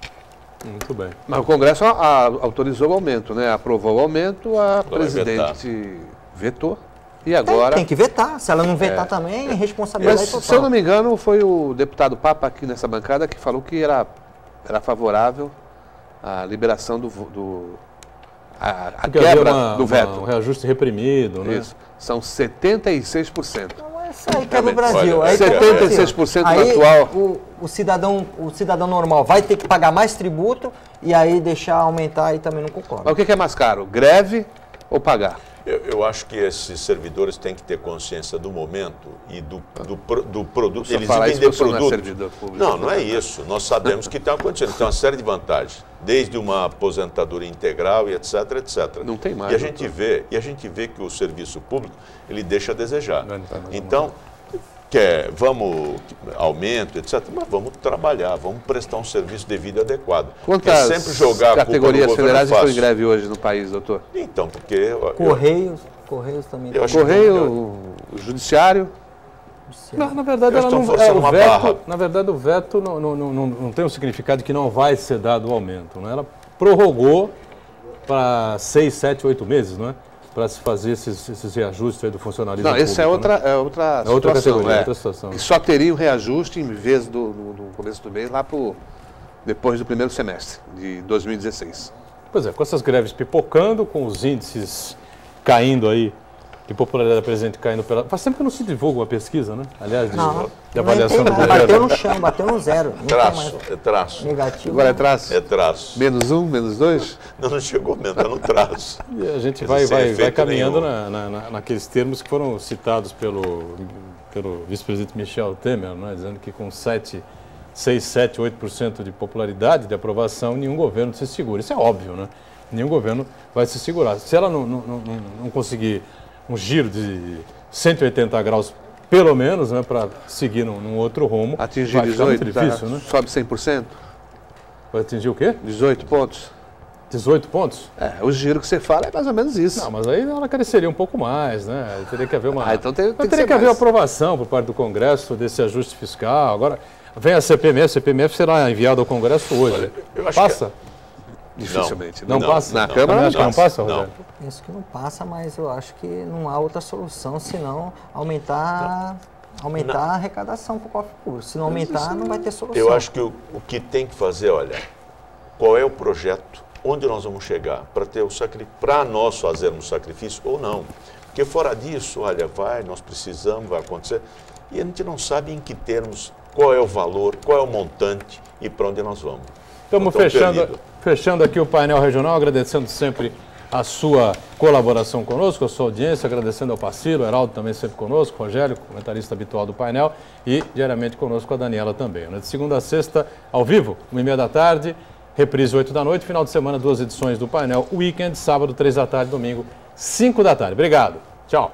Muito bem. Mas o Congresso autorizou o aumento, né? Aprovou o aumento, a presidente vetou. E agora... Tem que vetar. Se ela não vetar também, responsabilidade total. Se eu não me engano, foi o deputado Papa aqui nessa bancada que falou que era favorável à liberação a quebra do veto. Um reajuste reprimido, né? Isso. São 76%. Isso aí que é no Brasil. Aí 76% aí, do atual. O cidadão normal vai ter que pagar mais tributo e aí deixar aumentar e também não concordo. Mas o que é mais caro? Greve ou pagar? Eu acho que esses servidores têm que ter consciência do momento e do produto. Eles vendem produto. Não é isso. Nós sabemos que tem acontecendo. Tem uma série de vantagens, desde uma aposentadoria integral e etc, etc. Não tem mais. E a gente vê que o serviço público ele deixa a desejar. Então, vamos aumento, etc. Mas vamos trabalhar, vamos prestar um serviço devido e adequado. Quantas sempre jogar categorias federais estão em greve hoje no país, doutor? Então, porque... Correios, Correios também. Eu acho Correio, o Judiciário. Na verdade, Eles ela estão não, forçando uma barra. na verdade, o veto não tem o significado de que não vai ser dado o aumento. Né? Ela prorrogou para 6, 7, 8 meses, não é? Para se fazer esses reajustes aí do funcionalismo Não, essa público, é outra É outra situação. categoria, outra situação. E só teria o reajuste em vez no começo do mês, lá depois do primeiro semestre de 2016. Pois é, com essas greves pipocando, com os índices caindo aí, de popularidade da presidente caindo pela... Faz tempo que não se divulga uma pesquisa, né? Aliás, de avaliação do governo. Bateu no chão, bateu no zero. Não tem mais É traço. negativo. Agora é traço? É traço. -1, -2? Não chegou mesmo, tá no traço. E a gente Quer dizer, sem vai efeito caminhando nenhum. naqueles termos que foram citados pelo vice-presidente Michel Temer, né? Dizendo que com 6, 7, 8% de popularidade, de aprovação, nenhum governo se segura. Isso é óbvio, né? Nenhum governo vai se segurar. Se ela não conseguir um giro de 180 graus, pelo menos, né, para seguir num outro rumo, Atingir vai ficar 18, muito difícil, né? sobe 100%? Vai atingir o quê? 18 pontos? 18 pontos? O giro que você fala é mais ou menos isso. Não, mas aí ela cresceria um pouco mais, né? Teria que haver uma... Então tem que teria ser que haver mais. aprovação por parte do Congresso desse ajuste fiscal. Agora, vem a CPMF será enviada ao Congresso hoje. Eu acho passa? Dificilmente. Não passa? Na Não. Câmara Também não acho que não passa. passa, Rogério? Penso que não passa, mas eu acho que não há outra solução senão aumentar a arrecadação para o cofre público. Se não aumentar, não vai ter solução. Eu acho que o que tem que fazer, olha, qual é o projeto, onde nós vamos chegar, para nós fazermos sacrifício ou não. Porque fora disso, olha, nós precisamos, vai acontecer, e a gente não sabe em que termos, qual é o valor, qual é o montante e para onde nós vamos. Estamos fechando aqui o painel regional, agradecendo sempre a sua colaboração conosco, a sua audiência, agradecendo ao Pacílio, o Heraldo também sempre conosco, Rogério, comentarista habitual do painel, e diariamente conosco a Daniela também. De segunda a sexta, ao vivo, 1h30 da tarde, reprise 8 da noite, final de semana, 2 edições do painel, weekend, sábado, 3 da tarde, domingo, 5 da tarde. Obrigado, tchau.